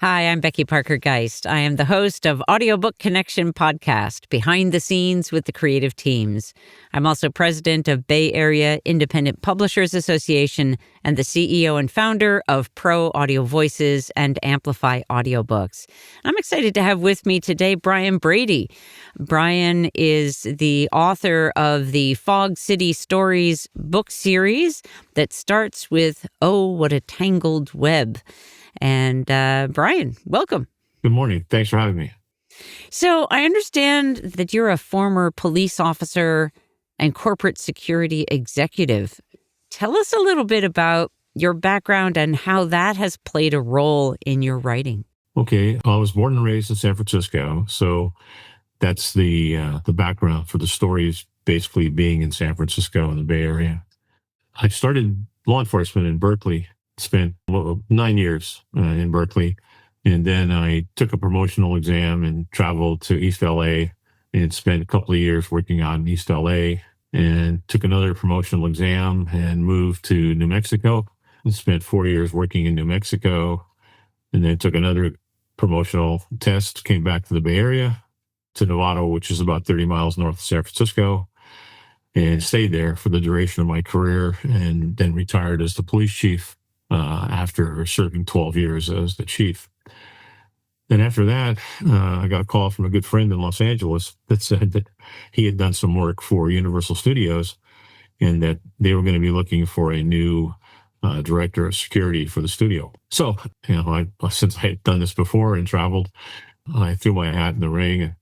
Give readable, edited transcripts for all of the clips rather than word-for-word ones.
Hi, I'm Becky Parker Geist. I am the host of Audiobook Connection podcast, Behind the Scenes with the Creative Teams. I'm also president of Bay Area Independent Publishers Association and the CEO and founder of Pro Audio Voices and Amplify Audiobooks. I'm excited to have with me today Brian Brady. Brian is the author of the Fog City Stories book series that starts with "Oh, What a Tangled Web." And Brian, welcome. Good morning. Thanks for having me. So I understand that you're a former police officer and corporate security executive. Tell us a little bit about your background and how that has played a role in your writing. Okay, I was born and raised in San Francisco, so that's the background for the stories. Basically, being in San Francisco in the Bay Area, I started law enforcement in Berkeley. Spent 9 years in Berkeley. And then I took a promotional exam and traveled to East LA and spent a couple of years working on East LA, and took another promotional exam and moved to New Mexico and spent 4 years working in New Mexico, and then took another promotional test, came back to the Bay Area, to Nevada, which is about 30 miles north of San Francisco, and stayed there for the duration of my career, and then retired as the police chief after serving 12 years as the chief. Then after that, I got a call from a good friend in Los Angeles that said that he had done some work for Universal Studios and that they were going to be looking for a new director of security for the studio. So, since I had done this before and traveled, I threw my hat in the ring and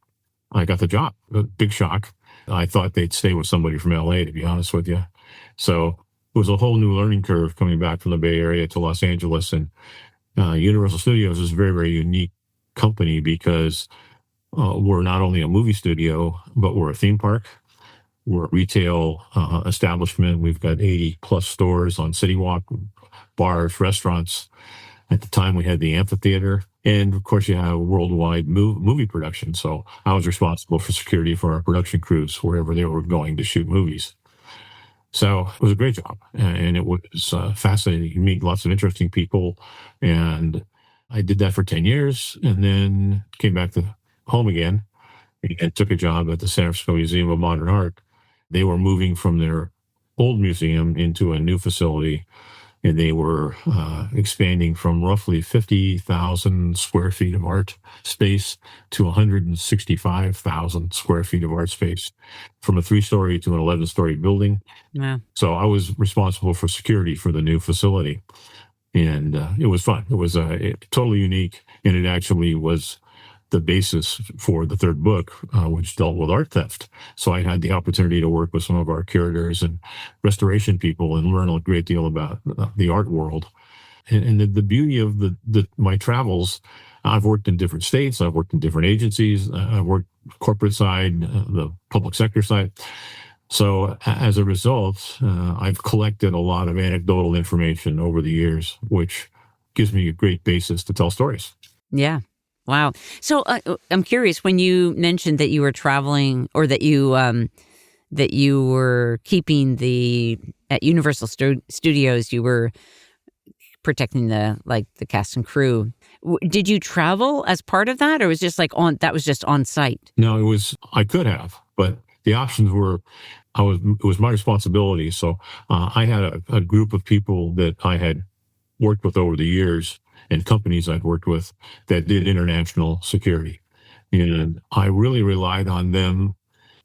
I got the job. A big shock. I thought they'd stay with somebody from LA, to be honest with you. So it was a whole new learning curve coming back from the Bay Area to Los Angeles. And Universal Studios is a very, very unique company because we're not only a movie studio, but we're a theme park. We're a retail establishment. We've got 80 plus stores on City Walk, bars, restaurants. At the time, we had the amphitheater. And of course, you have worldwide movie production. So I was responsible for security for our production crews wherever they were going to shoot movies. So it was a great job, and it was fascinating. You meet lots of interesting people, and I did that for 10 years, and then came back to home again and took a job at the San Francisco Museum of Modern Art. They were moving from their old museum into a new facility, and they were expanding from roughly 50,000 square feet of art space to 165,000 square feet of art space, from a 3-story to an 11-story building. Yeah. So I was responsible for security for the new facility, and it was fun. It was totally unique, and it actually was the basis for the third book, which dealt with art theft. So I had the opportunity to work with some of our curators and restoration people and learn a great deal about the art world. And the beauty of my travels, I've worked in different states, I've worked in different agencies, I've worked corporate side, the public sector side. So as a result, I've collected a lot of anecdotal information over the years, which gives me a great basis to tell stories. Yeah. Wow. So I'm curious, when you mentioned that you were traveling, or that you were keeping at Universal Studios, you were protecting the cast and crew. Did you travel as part of that, or was just that was just on site? No, I could have, but the options were, it was my responsibility. So I had a group of people that I had worked with over the years, and companies I'd worked with that did international security. And I really relied on them,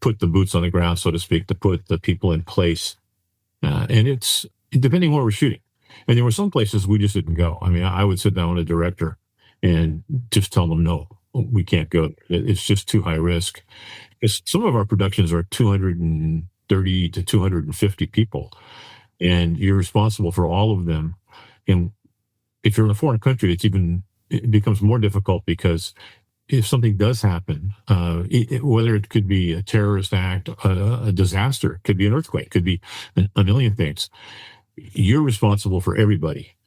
put the boots on the ground, so to speak, to put the people in place. And it's depending where we're shooting. And there were some places we just didn't go. I mean, I would sit down with a director and just tell them, no, we can't go. It's just too high risk. Because some of our productions are 230 to 250 people, and you're responsible for all of them. And if you're in a foreign country, it becomes more difficult, because if something does happen, whether it could be a terrorist act, a disaster, could be an earthquake, could be a million things, you're responsible for everybody.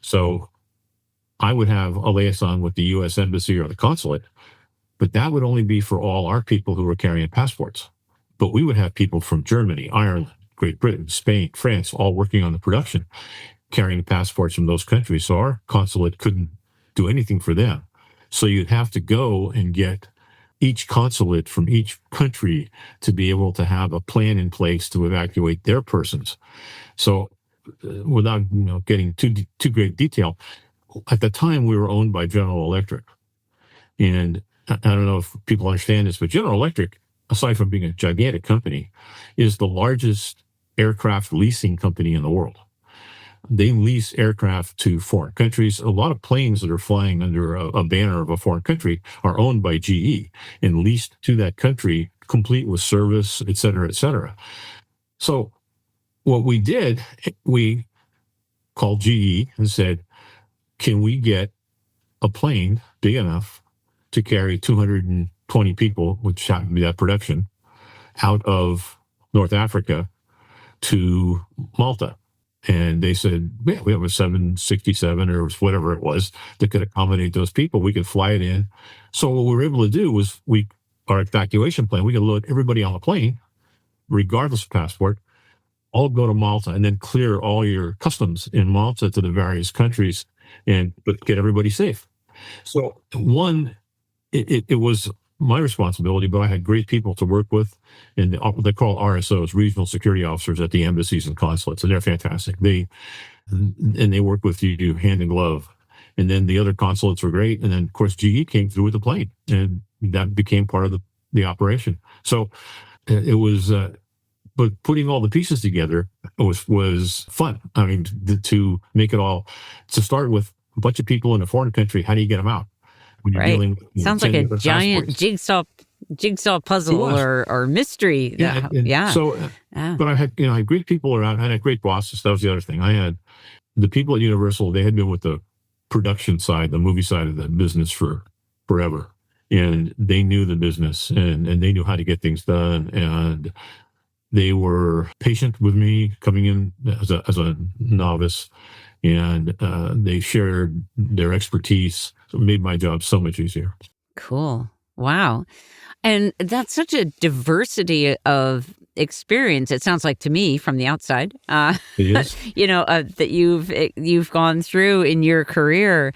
So I would have a liaison with the U.S. Embassy or the consulate, but that would only be for all our people who were carrying passports. But we would have people from Germany, Ireland, Great Britain, Spain, France, all working on the production, carrying passports from those countries. So our consulate couldn't do anything for them. So you'd have to go and get each consulate from each country to be able to have a plan in place to evacuate their persons. So without getting too great detail, at the time we were owned by General Electric. And I don't know if people understand this, but General Electric, aside from being a gigantic company, is the largest aircraft leasing company in the world. They lease aircraft to foreign countries. A lot of planes that are flying under a banner of a foreign country are owned by GE and leased to that country, complete with service, et cetera, et cetera. So what we did, we called GE and said, can we get a plane big enough to carry 220 people, which happened to be that production, out of North Africa to Malta? And they said, yeah, we have a 767 or whatever it was that could accommodate those people. We could fly it in. So what we were able to do was our evacuation plan, we could load everybody on the plane, regardless of passport, all go to Malta and then clear all your customs in Malta to the various countries but get everybody safe. So it was my responsibility, but I had great people to work with, and they call RSOs, regional security officers, at the embassies and consulates, and they're fantastic. They work with you hand in glove. And then the other consulates were great, and then of course GE came through with the plane, and that became part of the operation. So it was, but putting all the pieces together was fun. I mean, to make it all, to start with a bunch of people in a foreign country, how do you get them out? When you're dealing with, sounds like a giant jigsaw puzzle or mystery. Yeah. So, but I had great people around. I had great bosses. That was the other thing. I had the people at Universal. They had been with the production side, the movie side of the business for forever, and they knew the business and they knew how to get things done. And they were patient with me coming in as a novice, and they shared their expertise. So it made my job so much easier. Cool. Wow. And that's such a diversity of experience, it sounds like to me from the outside, It is. that you've gone through in your career.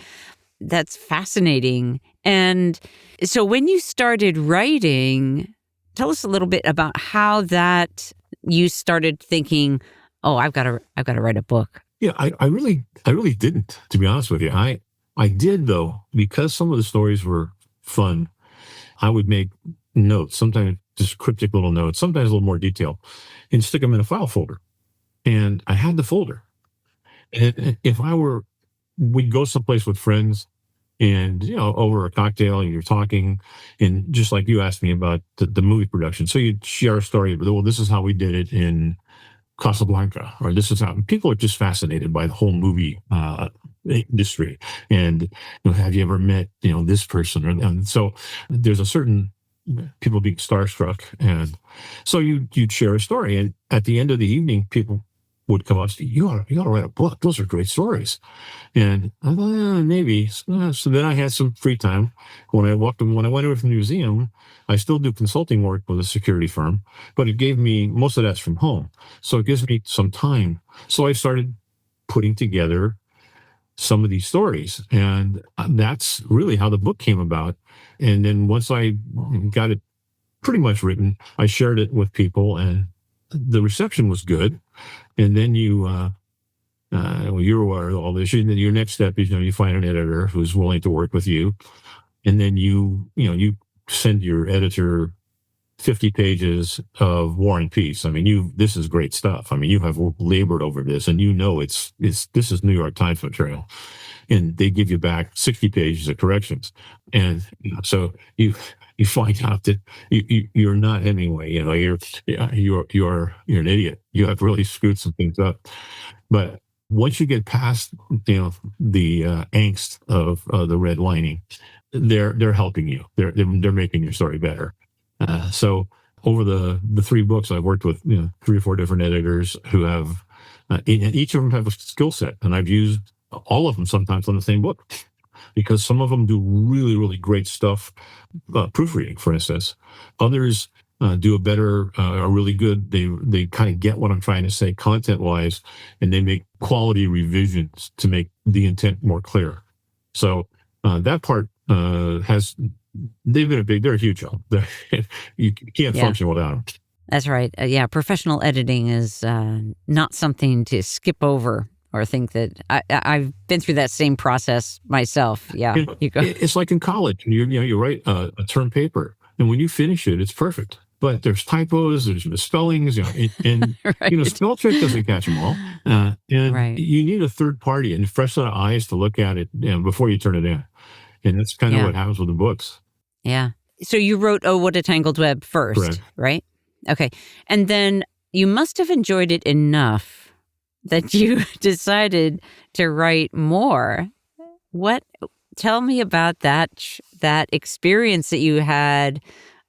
That's fascinating. And so when you started writing, tell us a little bit about how that you started thinking, oh, I've got to write a book. Yeah, I really didn't, to be honest with you. I did, though, because some of the stories were fun. I would make notes, sometimes just cryptic little notes, sometimes a little more detailed, and stick them in a file folder. And I had the folder. And if we'd go someplace with friends and, over a cocktail, and you're talking, and just like you asked me about the movie production. So you'd share a story, well, this is how we did it in Casablanca, or this is how people are just fascinated by the whole movie industry. And have you ever met this person? And so there's a certain people being starstruck, and so you'd share a story, and at the end of the evening, people would come up and say, you ought to write a book. Those are great stories. And I thought, maybe. So then I had some free time. When I went over to the museum, I still do consulting work with a security firm, but it gave me, most of that's from home. So it gives me some time. So I started putting together some of these stories. And that's really how the book came about. And then once I got it pretty much written, I shared it with people, and the reception was good. And then you're aware of all this. And then your next step is, you find an editor who's willing to work with you. And then you send your editor 50 pages of War and Peace. I mean, this is great stuff. I mean, you have labored over this, and this is New York Times material. And they give you back 60 pages of corrections. And so you find out that you're not Hemingway. You're an idiot. You have really screwed some things up. But once you get past the angst of the red lining, they're helping you. They're making your story better. So over the 3 books, I've worked with 3 or 4 different editors who have, and each of them have a skill set, and I've used all of them sometimes on the same book, because some of them do really, really great stuff, proofreading, for instance. Others do a better, are really good. They kind of get what I'm trying to say content-wise, and they make quality revisions to make the intent more clear. So That part they're a huge help. You can't function without them. That's right. Yeah, professional editing is not something to skip over or think that I've been through that same process myself. Yeah, it's like in college. You write a term paper, and when you finish it, it's perfect. But there's typos, there's misspellings, and right. spell check doesn't catch them all. And you need a third party and fresh set of eyes to look at it before you turn it in. And that's kind of what happens with the books. Yeah. So you wrote "Oh, What a Tangled Web" first, correct, right? Okay. And then you must have enjoyed it enough that you decided to write more. Tell me about that experience that you had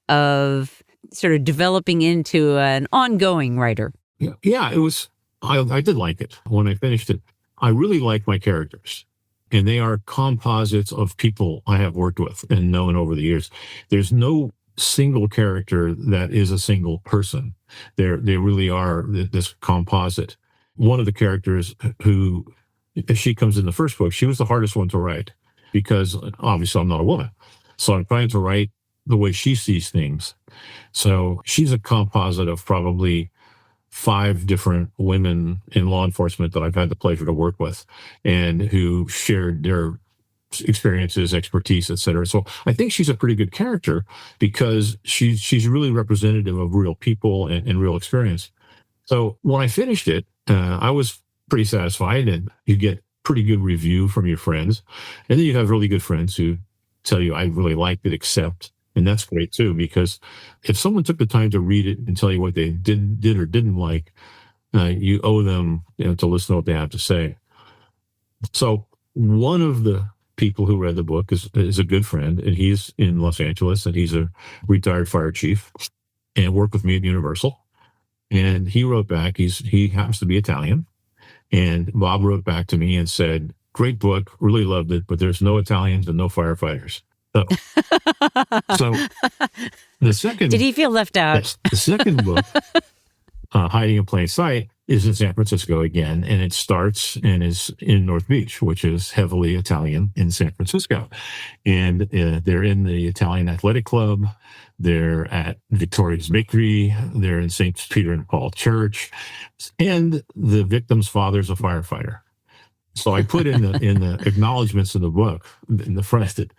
of sort of developing into an ongoing writer. Yeah, it was, I did like it when I finished it. I really like my characters. And they are composites of people I have worked with and known over the years. There's no single character that is a single person. They really are this composite. One of the characters who, if she comes in the first book, she was the hardest one to write because obviously I'm not a woman. So I'm trying to write the way she sees things. So she's a composite of probably 5 different women in law enforcement that I've had the pleasure to work with and who shared their experiences, expertise, et cetera. So I think she's a pretty good character because she's really representative of real people and real experience. So when I finished it, I was pretty satisfied, and you get pretty good review from your friends. And then you have really good friends who tell you, I really liked it, except. And that's great too, because if someone took the time to read it and tell you what they did or didn't like, you owe them to listen to what they have to say. So one of the people who read the book is a good friend, and he's in Los Angeles, and he's a retired fire chief and worked with me at Universal. And he wrote back, he happens to be Italian. And Bob wrote back to me and said, great book, really loved it, but there's no Italians and no firefighters. So the second... Did he feel left out? The second book, Hiding in Plain Sight, is in San Francisco again, and it starts and is in North Beach, which is heavily Italian in San Francisco. And they're in the Italian Athletic Club. They're at Victoria's Bakery. They're in St. Peter and Paul Church. And the victim's father's a firefighter. So I put in the acknowledgments of the book, in the front, that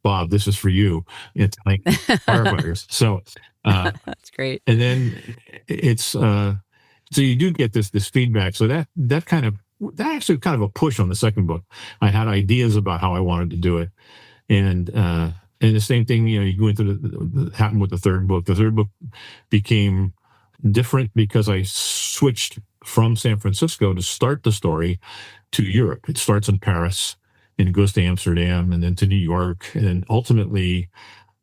Bob, this is for you, Italian firefighters. So that's great. And then it's so you do get this feedback. So that actually kind of a push on the second book. I had ideas about how I wanted to do it, and the same thing. You go into happened with the third book. The third book became different because I switched from San Francisco to start the story to Europe. It starts in Paris and it goes to Amsterdam and then to New York, and then ultimately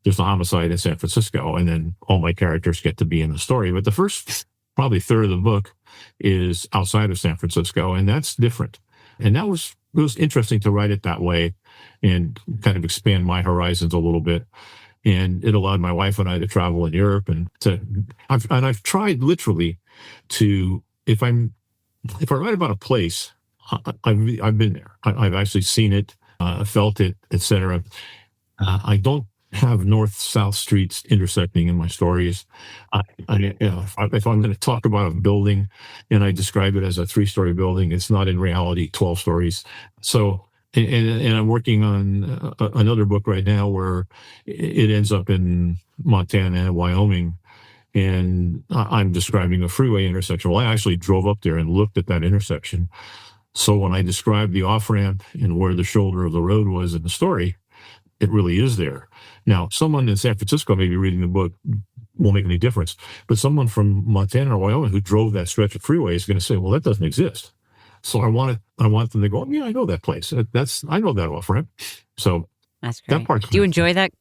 there's a homicide in San Francisco, and then all my characters get to be in the story. But the first probably third of the book is outside of San Francisco, and that's different. And it was interesting to write it that way and kind of expand my horizons a little bit. And it allowed my wife and I to travel in Europe, and I've tried literally to, if I write about a place, I've been there. I've actually seen it, felt it, etc. I don't have north-south streets intersecting in my stories. If I'm going to talk about a building and I describe it as a 3-story building, it's not in reality 12 stories. So, and I'm working on another book right now where it ends up in Montana and Wyoming, and I'm describing a freeway intersection. Well, I actually drove up there and looked at that intersection. So when I describe the off-ramp and where the shoulder of the road was in the story, it really is there. Now, someone in San Francisco maybe reading the book won't make any difference, but someone from Montana or Wyoming who drove that stretch of freeway is going to say, well, that doesn't exist. So I want them to go, yeah, I know that place. I know that off-ramp. So that's great. That part. Do you enjoy that?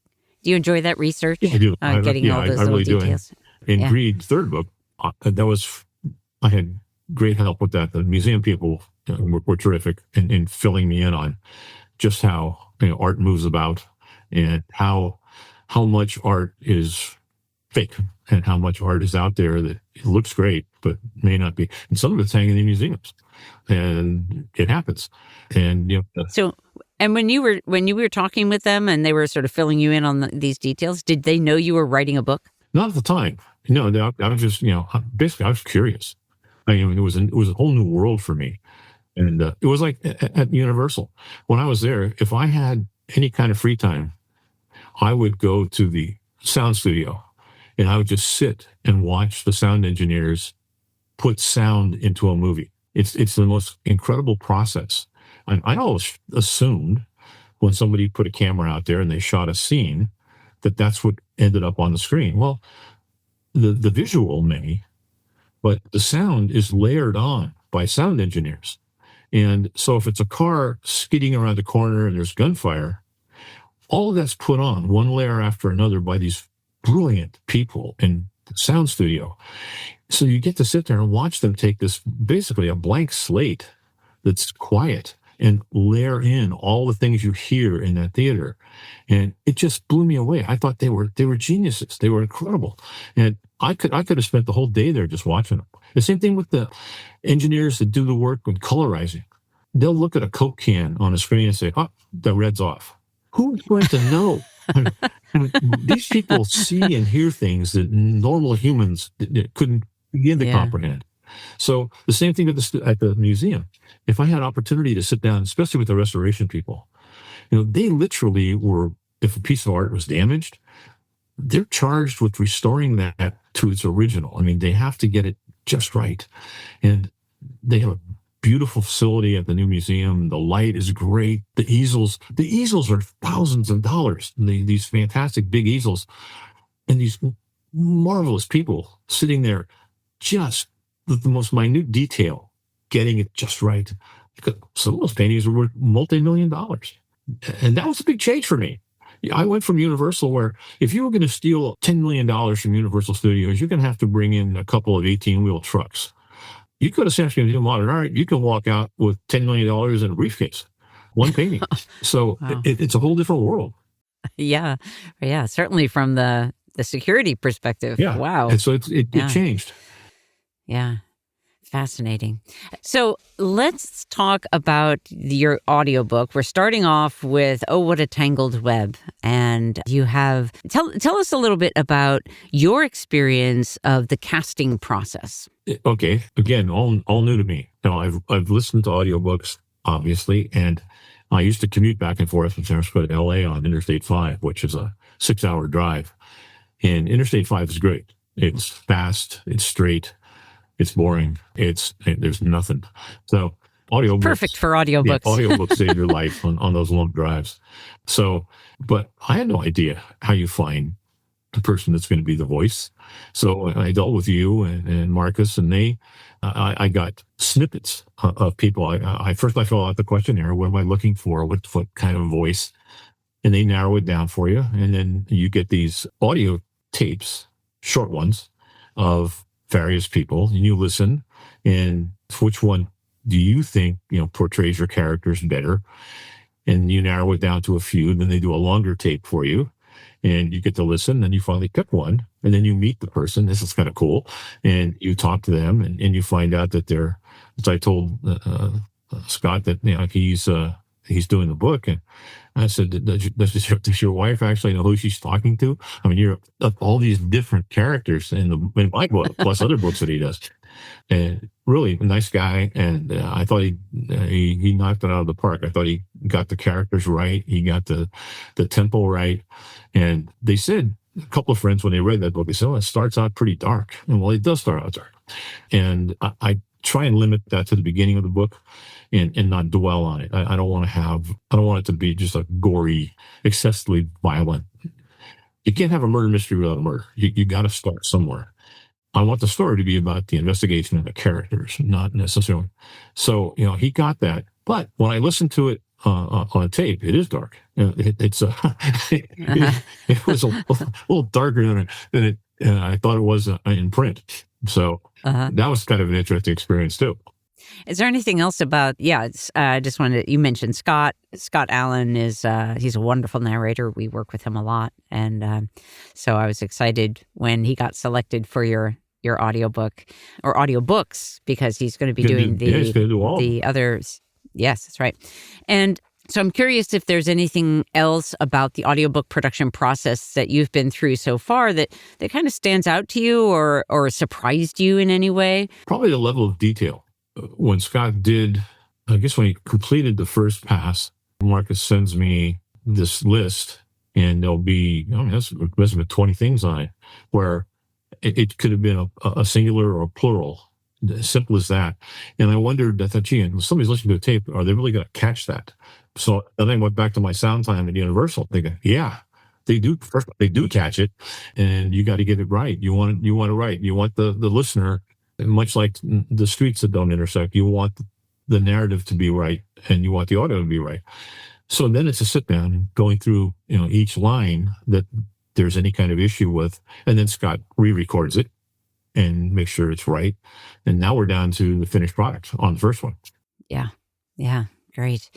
Do you enjoy that research? Yeah, I do. Getting all those little details. In Greed, third book, I had great help with that. The museum people were terrific in filling me in on just how art moves about and how much art is fake, and how much art is out there that it looks great but may not be. And some of it's hanging in museums, and it happens. And So, and when you were talking with them and they were sort of filling you in on these details, did they know you were writing a book? not at the time. No, I was just basically I was curious. I mean, it was a whole new world for me, and it was like at Universal when I was there. If I had any kind of free time, I would go to the sound studio, and I would just sit and watch the sound engineers put sound into a movie. It's the most incredible process. And I always assumed when somebody put a camera out there and they shot a scene that that's what ended up on the screen. Well, the visual may, but the sound is layered on by sound engineers. And so if it's a car skidding around a corner and there's gunfire, all of that's put on one layer after another by these brilliant people in the sound studio. So you get to sit there and watch them take this basically a blank slate that's quiet and layer in all the things you hear in that theater. And it just blew me away. I thought they were geniuses. They were incredible. And I could have spent the whole day there just watching them. The same thing with the engineers that do the work with colorizing. They'll look at a Coke can on a screen and say, "Oh, the red's off." Who's going to know? I mean, these people see and hear things that normal humans couldn't begin to comprehend. So the same thing at the museum. If I had opportunity to sit down, especially with the restoration people, they literally were, if a piece of art was damaged, they're charged with restoring that to its original. I mean, they have to get it just right. And they have a beautiful facility at the new museum. The light is great. The easels are thousands of dollars. These fantastic big easels, and these marvelous people sitting there, just with the most minute detail, getting it just right. Because some of those paintings were worth multi-million dollars, and that was a big change for me. I went from Universal, where if you were going to steal $10 million from Universal Studios, you're going to have to bring in a couple of 18-wheel trucks. You go to San Francisco Modern Art, you can walk out with $10 million in a briefcase, one painting. So wow. It's a whole different world. Yeah. Certainly from the security perspective. Yeah. Wow. And so it changed. Yeah. Fascinating. So let's talk about your audiobook. We're starting off with Oh, What a Tangled Web. And you have, tell us a little bit about your experience of the casting process. Okay. Again, all new to me. I've listened to audiobooks, obviously, and I used to commute back and forth from San Francisco to LA on Interstate 5, which is a 6-hour drive. And Interstate 5 is great. It's fast, it's straight, it's boring, there's nothing. So audiobooks, perfect for audiobooks. Yeah, audiobooks save your life on those long drives. So, but I had no idea how you find the person that's going to be the voice. So I dealt with you and Marcus, and I got snippets of people. I first fill out the questionnaire. What am I looking for? What kind of voice? And they narrow it down for you. And then you get these audio tapes, short ones, of various people, and you listen, and which one do you think portrays your characters better? And you narrow it down to a few, and then they do a longer tape for you, and you get to listen, and you finally pick one, and then you meet the person. This is kind of cool, and you talk to them, and you find out that they're, as I told Scott, that he's doing the book, and I said, does your wife actually know who she's talking to? I mean, you're all these different characters in my book, plus other books that he does. And really a nice guy. And I thought he knocked it out of the park. I thought he got the characters right. He got the tempo right. And they said, a couple of friends, when they read that book, they said, "Oh, it starts out pretty dark." And well, it does start out dark. And I try and limit that to the beginning of the book and not dwell on it. I don't want it to be just a gory, excessively violent. You can't have a murder mystery without a murder. You got to start somewhere. I want the story to be about the investigation of the characters, not necessarily. So, he got that. But when I listened to it on a tape, it is dark. It was a little darker than I thought it was in print. So that was kind of an interesting experience too. Is there anything else about, I just wanted you mentioned Scott. Scott Allen is, he's a wonderful narrator. We work with him a lot. And so I was excited when he got selected for your audiobook or audiobooks, because he's going to be doing he's going to do all the others. Yes, that's right. And so I'm curious if there's anything else about the audiobook production process that you've been through so far that kind of stands out to you or surprised you in any way. Probably the level of detail. When Scott did, I guess when he completed the first pass, Marcus sends me this list, and there'll be, that's must have been 20 things on it, where it could have been a singular or a plural, as simple as that. And I wondered, I thought, gee, and somebody's listening to the tape, are they really going to catch that? So then I went back to my sound time at Universal, thinking, yeah, they do. First, they do catch it, and you got to get it right. You want it right. You want the listener, much like the streets that don't intersect, you want the narrative to be right, and you want the audio to be right. So then it's a sit down going through, each line that there's any kind of issue with, and then Scott re-records it and makes sure it's right. And now we're down to the finished product on the first one. Yeah, great.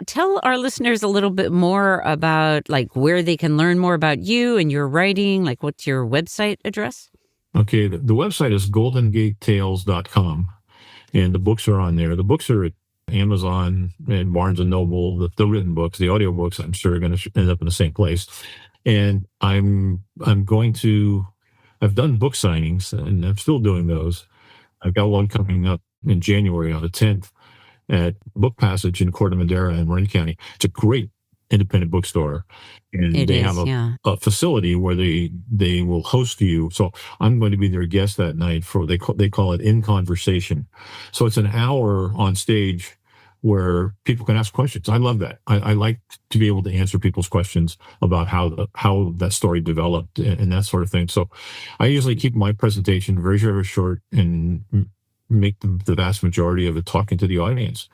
Tell our listeners a little bit more about where they can learn more about you and your writing. What's your website address? Okay, the website is goldengatetales.com, and the books are on there. The books are at Amazon and Barnes & Noble. The written books, the audiobooks, I'm sure are going to end up in the same place. And I'm going to, I've done book signings, and I'm still doing those. I've got one coming up in January on the 10th at Book Passage in Corte Madera in Marin County. It's a great independent bookstore, and they have a facility where they will host you. So I'm going to be their guest that night for they call it In Conversation. So it's an hour on stage where people can ask questions. I love that. I like to be able to answer people's questions about how that story developed and that sort of thing. So I usually keep my presentation very, very short and make the vast majority of it talking to the audience.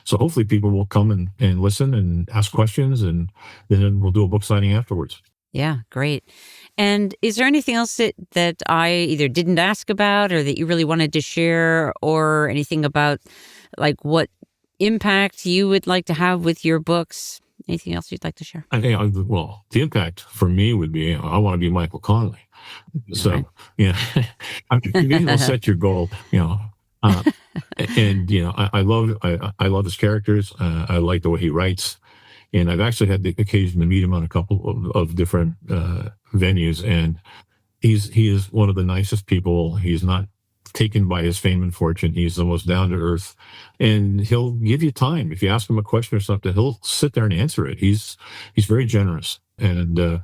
So hopefully people will come and listen and ask questions, and then we'll do a book signing afterwards. Yeah, great. And is there anything else that I either didn't ask about or that you really wanted to share, or anything about what impact you would like to have with your books? Anything else you'd like to share? I think, the impact for me would be, I want to be Michael Connelly. So, right. You'll set your goal, and I love his characters. I like the way he writes, and I've actually had the occasion to meet him on a couple of different venues. And he is one of the nicest people. He's not taken by his fame and fortune. He's the most down to earth, and he'll give you time. If you ask him a question or something, he'll sit there and answer it. He's very generous, and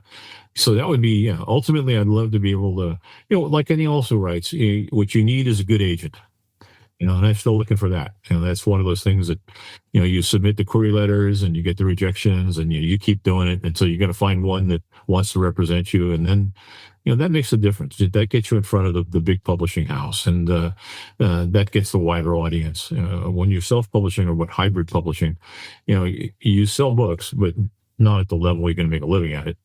so that would be ultimately, I'd love to be able to, like any also writes, what you need is a good agent. And I'm still looking for that. That's one of those things that, you submit the query letters and you get the rejections, and you keep doing it until you're going to find one that wants to represent you. And then, that makes a difference. That gets you in front of the big publishing house, and that gets the wider audience. When you're self-publishing or hybrid publishing, you sell books, but not at the level you're going to make a living at it.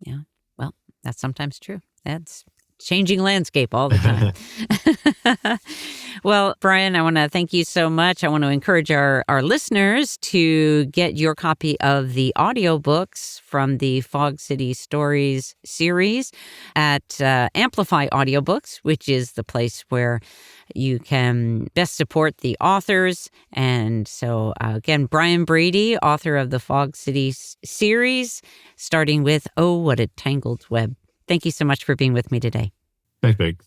Yeah. Well, that's sometimes true. That's changing landscape all the time. Well, Brian, I want to thank you so much. I want to encourage our listeners to get your copy of the audiobooks from the Fog City Stories series at Amplify Audiobooks, which is the place where you can best support the authors. And so, again, Brian Brady, author of the Fog City series, starting with Oh, What a Tangled Web. Thank you so much for being with me today. Thanks, Meg.